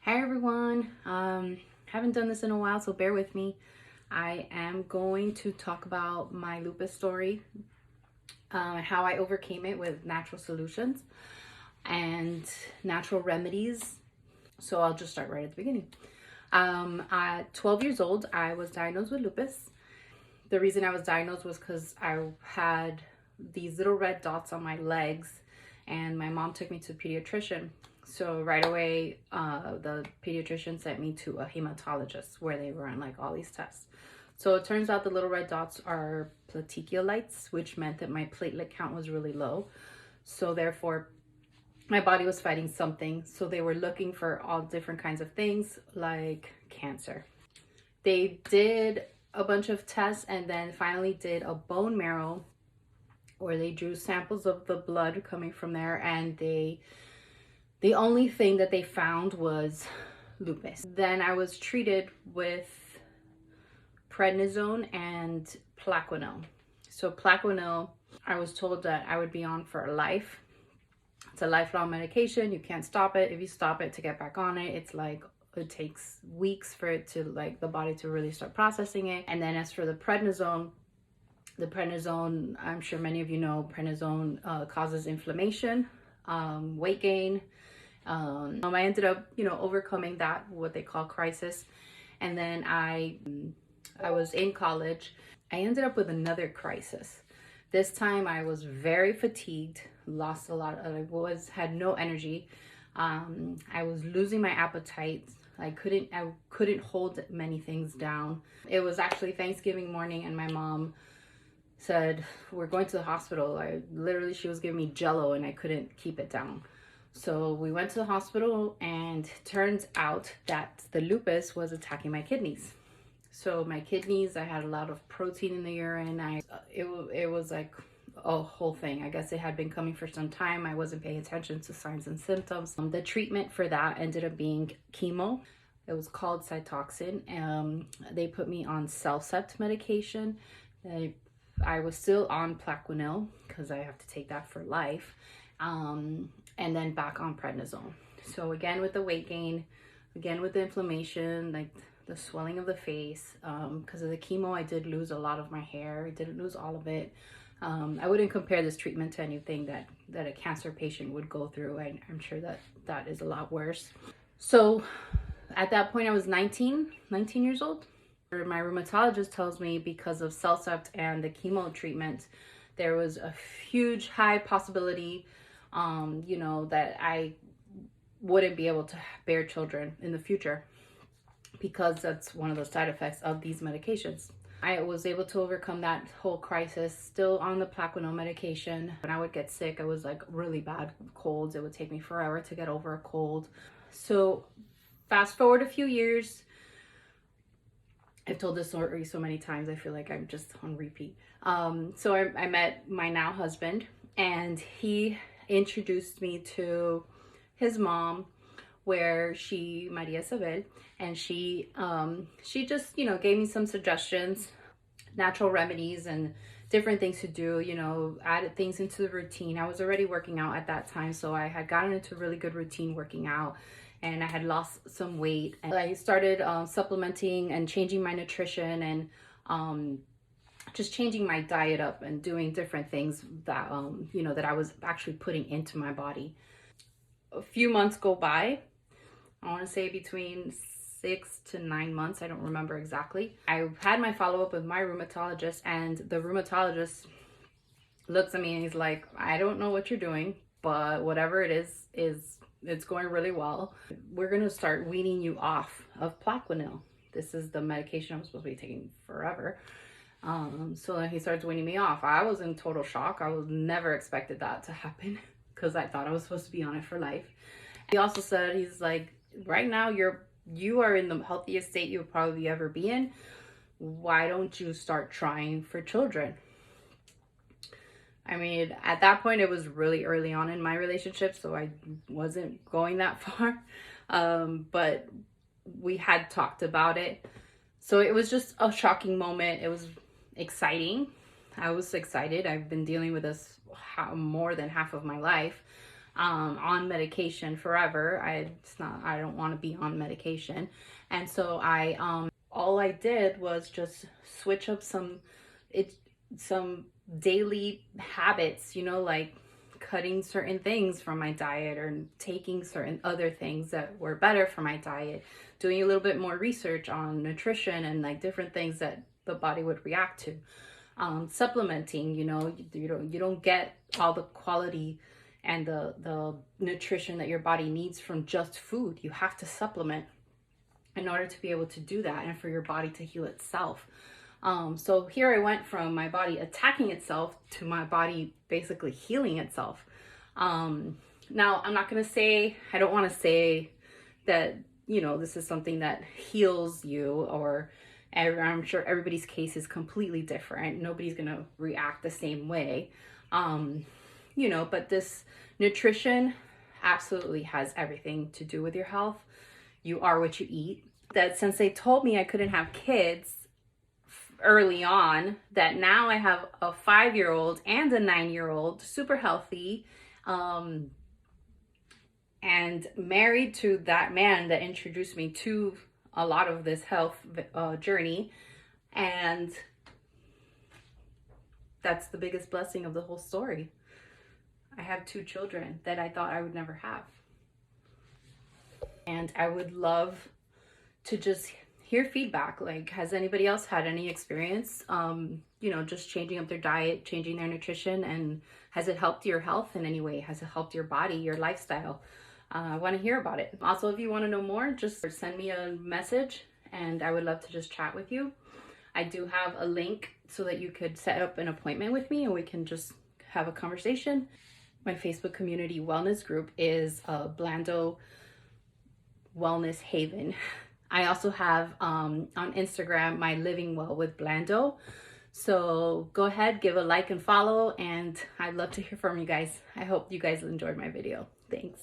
Hi everyone. Haven't done this in a while, so bear with me. I am going to talk about my lupus story, how I overcame it with natural solutions and natural remedies. So I'll just start right at the beginning. At 12 years old, I was diagnosed with lupus. The reason I was diagnosed was because I had these little red dots on my legs, and my mom took me to a pediatrician. So right away, the pediatrician sent me to a hematologist where they run like all these tests. So it turns out the little red dots are plateculites, which meant that my platelet count was really low. So therefore, my body was fighting something. So they were looking for all different kinds of things like cancer. They did a bunch of tests and then finally did a bone marrow where they drew samples of the blood coming from there, and the only thing that they found was lupus. Then I was treated with prednisone and Plaquenil. So Plaquenil, I was told that I would be on for life. It's a lifelong medication. You can't stop it. If you stop it to get back on it, it's like it takes weeks for it to the body to really start processing it. And then as for the prednisone, I'm sure many of you know, prednisone causes inflammation, weight gain. I ended up, overcoming that, what they call crisis. And then I was in college. I ended up with another crisis. This time I was very fatigued, lost a lot. Had no energy. I was losing my appetite. I couldn't hold many things down. It was actually Thanksgiving morning, and my mom said, "We're going to the hospital." She was giving me Jello, and I couldn't keep it down. So we went to the hospital, and turns out that the lupus was attacking my kidneys. So my kidneys, I had a lot of protein in the urine. It was like a whole thing. I guess it had been coming for some time. I wasn't paying attention to signs and symptoms. The treatment for that ended up being chemo. It was called Cytoxan. They put me on Cellcept medication. I was still on Plaquenil because I have to take that for life. And then back on prednisone. So again with the weight gain, again with the inflammation, like the swelling of the face. Because of the chemo, I did lose a lot of my hair. I didn't lose all of it. I wouldn't compare this treatment to anything that a cancer patient would go through. I'm sure that is a lot worse. So at that point, I was 19 years old. My rheumatologist tells me because of Cellcept and the chemo treatment, there was a huge high possibility that I wouldn't be able to bear children in the future, because that's one of the side effects of these medications. I was able to overcome that whole crisis, still on the Plaquenil medication. When I would get sick, it was like really bad colds. It would take me forever to get over a cold. So fast forward a few years. I've told this story so many times, I feel like I'm just on repeat. So I met my now husband, and he introduced me to his mom, where Maria Isabel, and she just, gave me some suggestions, natural remedies and different things to do, added things into the routine. I was already working out at that time, so I had gotten into a really good routine working out, and I had lost some weight. And I started supplementing and changing my nutrition, and just changing my diet up and doing different things that, that I was actually putting into my body. A few months go by. I want to say between 6 to 9 months. I don't remember exactly. I had my follow-up with my rheumatologist, and the rheumatologist looks at me and he's like, "I don't know what you're doing, but whatever it is it's going really well. We're going to start weaning you off of Plaquenil. This is the medication I'm supposed to be taking forever." So then he starts weaning me off. I was in total shock. I was never expected that to happen, because I thought I was supposed to be on it for life. He also said, he's like, "Right now you are in the healthiest state you'll probably ever be in. Why don't you start trying for children?" I mean, at that point, it was really early on in my relationship, so I wasn't going that far. But we had talked about it. So it was just a shocking moment. It was exciting. I was excited. I've been dealing with this more than half of my life. on medication forever. I don't want to be on medication. And so all I did was just switch up some daily habits, you know, like cutting certain things from my diet or taking certain other things that were better for my diet, doing a little bit more research on nutrition and like different things that the body would react to. Supplementing, you know, you don't get all the quality and the nutrition that your body needs from just food. You have to supplement in order to be able to do that and for your body to heal itself. So here I went from my body attacking itself to my body basically healing itself. Now I'm not going to say, I don't want to say that, you know, this is something that heals you, or I'm sure everybody's case is completely different. Nobody's going to react the same way. You know, but this nutrition absolutely has everything to do with your health. You are what you eat. That since they told me I couldn't have kids early on, that now I have a 5-year-old and a 9-year-old, super healthy, and married to that man that introduced me to a lot of this health journey. And that's the biggest blessing of the whole story. I have 2 children that I thought I would never have. And I would love to just hear feedback. Like, has anybody else had any experience, you know, just changing up their diet, changing their nutrition, and has it helped your health in any way? Has it helped your body, your lifestyle? I want to hear about it. Also, if you want to know more, just send me a message and I would love to just chat with you. I do have a link so that you could set up an appointment with me and we can just have a conversation. My Facebook community wellness group is Blando Wellness Haven. I also have on Instagram, My Living Well with Blando. So go ahead, give a like and follow, and I'd love to hear from you guys. I hope you guys enjoyed my video. Thanks.